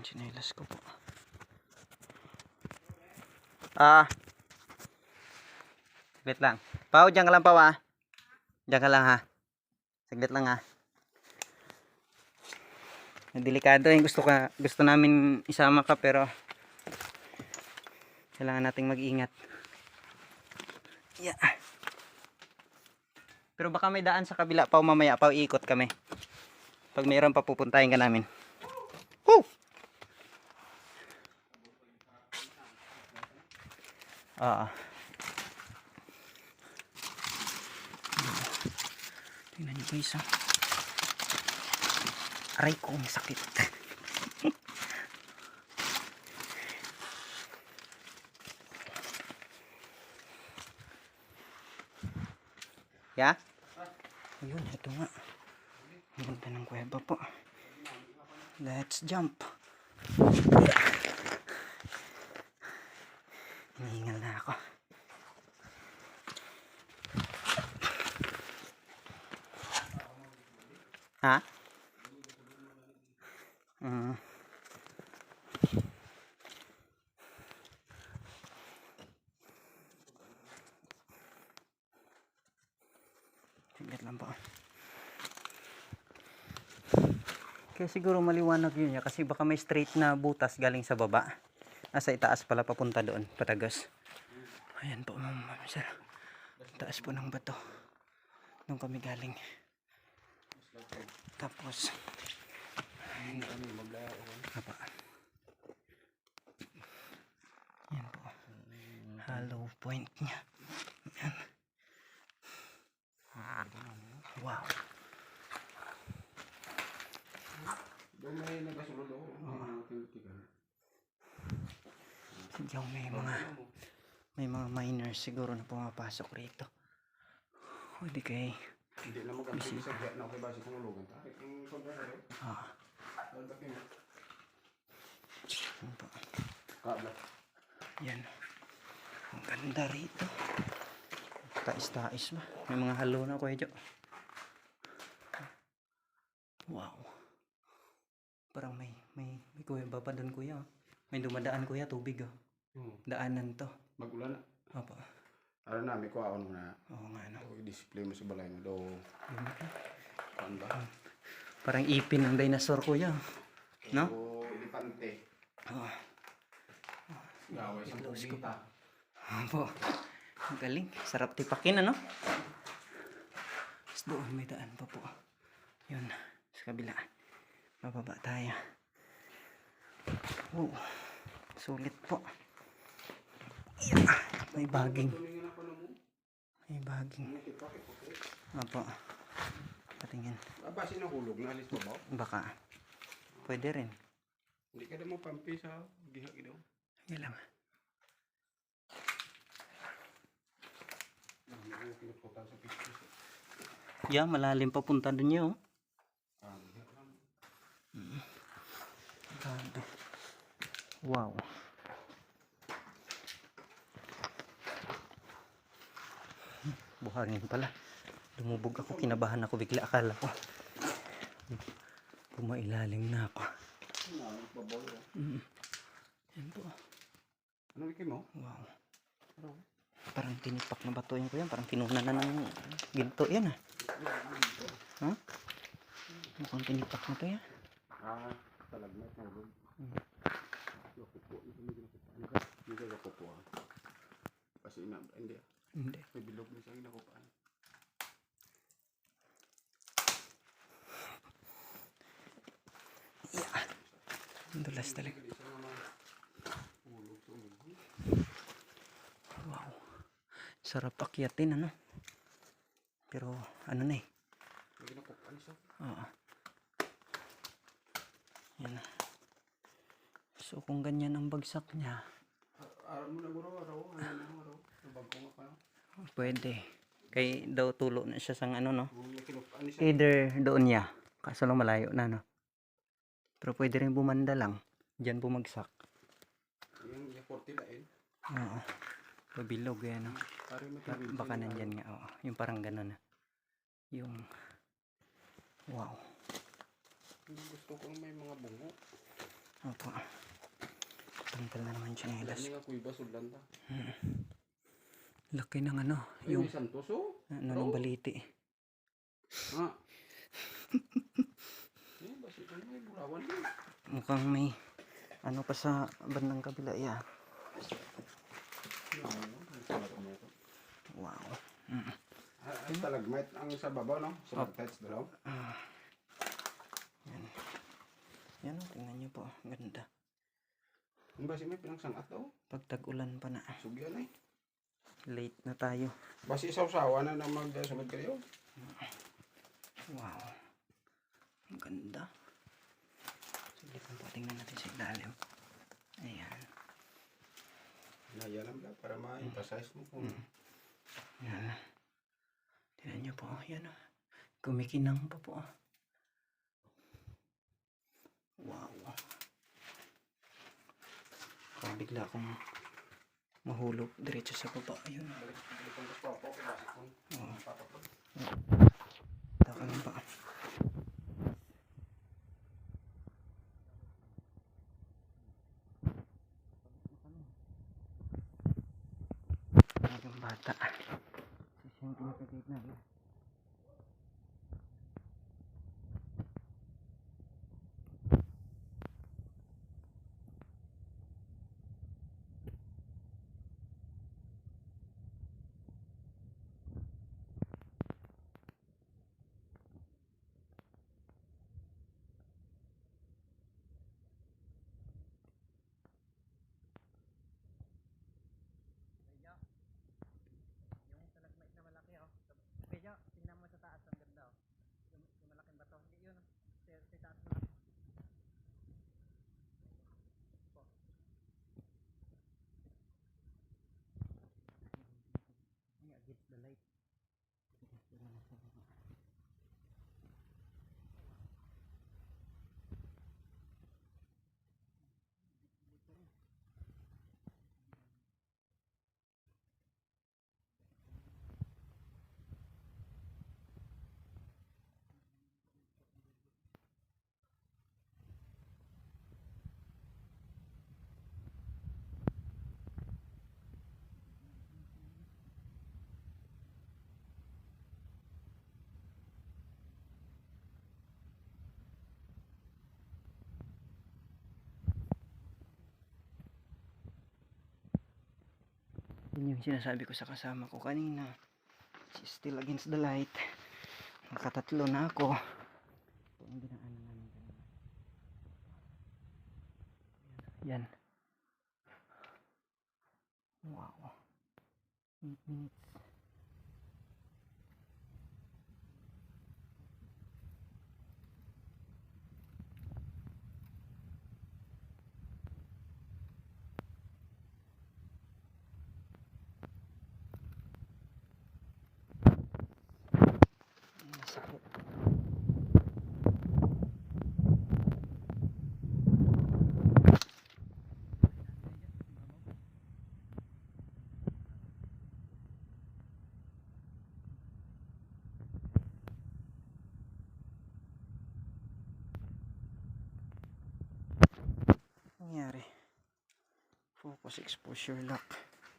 Chinelas ko po. Saglit lang. Pao, dyan ka lang, Pao, ah. Dyan ka lang, ha. Saglit lang, ha. Delikado yung gusto namin isama ka, pero kailangan nating mag-ingat. Yeah. Pero baka may daan sa kabila, Pao, mamaya. Pao, ikot kami. Pag mayroon pa, pupuntahin ka namin. Woo! Tingnan nyo guys, ha. Aray ko, ang sakit. Ya? Ayun, ito nga. Ang ganda ng kuweba po. Let's jump. Hinihingal na ako. Ha? Tingnan lang po. Kaya siguro maliwanag yun niya kasi baka may straight na butas galing sa baba. Nasa itaas pala papunta doon, patagos. Ayan po, ma'am sir. Taas po ng bato. Doon kami galing. Tapos apa? Yan po. Hollow point niya. Yan. Wow. Sadyang may mga miners siguro na pumapasok rito. O di kay hindi na magandang isagya na okay basi kung ulugan ta. Yung sobra rin. Yan po. Kabla. Yan. Ang ganda rito. Tais-tais ba? May mga halo na, Kuya Jo. Wow. Parang may kuweba pa doon, Kuya. May dumadaan, Kuya, tubig, oh. Daanan to. Magulan na. Opo. Ano na, may kuhaon mo na. Oo nga, no. I-display mo sa balay mo. Do. Kuhaan ba? Parang ipin ng dinosaur, Kuya. No? O, elefante. Oo. Gaway sa kubita. Opo. Ang galing. Sarap tipakin, ano? Tapos doon may daan pa po. Yun. Sa kabila. Bababa tayo. Oh. Sulit po. Yeah. May baging. May baging. Opo. Patingin. Basi na hulog na alis mo ba? Baka. Pwede rin. Hindi ka na mo pampi sa gihag daw. Yan lang. Yeah, malalim pa punta dun yun. Wow. Buhangin pala. Lumubog ako, kinabahan ako bigla, akala ko kumailalim na ako. Yan po. Ano ikin mo? Wow. Parang tinipak na bato yan, Kuya. Parang kinunan na ng ginto yan, ah. Ha? Mukhang tinipak na to yan. Talagmat na hulog. Hindi ka kupuha. Kasi hindi. Hindi. May bilog na siyang nakupaan. Yeah. Dulas talaga. Wow. Sarap akyatin, ano? Pero ano na eh. May nakupaan siya. Oo. Yan. So kung ganyan ang bagsak niya, Araw mo na araw. Nabagko nga pa. pwede. Kay daw tulo na siya sa ano, no? Kinupaan siya. Either doon niya. Kaso lang malayo na, no? Pero pwede rin bumanda lang. Diyan bumagsak. Yung 40 lain. Oo. Pabilog yan, no? Baka nandyan nga, oo. Yung parang gano'n. Yung wow. Gusto ko may mga bungo. Opo. Tanggal na naman tsinelas. Ini nga kuy basudlan ta. Laki ng ano, Yung yung Santos oh. ano ng baliti. Ha. Eh, basi ko may burawan din. Mukhang may ano pa sa bandang kabila. Yeah. Wow. Ang talagmite ang sa babaw, no? Sa bagtites dalaw. Yan, tingnan niyo po. Ganda. Ang basi may pinangsangat daw. Pag tag-ulan pa na. Sugyan ay. Late na tayo. Basi isaw-sawa na na mag-sumid kayo. Wow. Ang ganda. Saglit lang po. Tingnan natin sa ilalim. Ayan. Naya lang lang para ma-emphasize mo kung Ayan. Tingnan niyo po. Ayan o. Kumikinang pa po. Wow. Kung bigla akong mahulog diretso sa baba. Ayun. Oo. Taka lang pa. Yung bata. Kasi yung pinakagate namin. Yung stalagmite na malaki oh. Kaya tingnan mo sa taas, ang ganda oh. Yung malaking bato. Hindi yun. Sa taas mo. Against the light. Yun yung sinasabi ko sa kasama ko kanina. She's still against the light. Nakatatlo na ako. Ito ang dinaanan namin kanina. Yan. Wow. 8 minutes. Masakit. Nangyari. Focus exposure lock.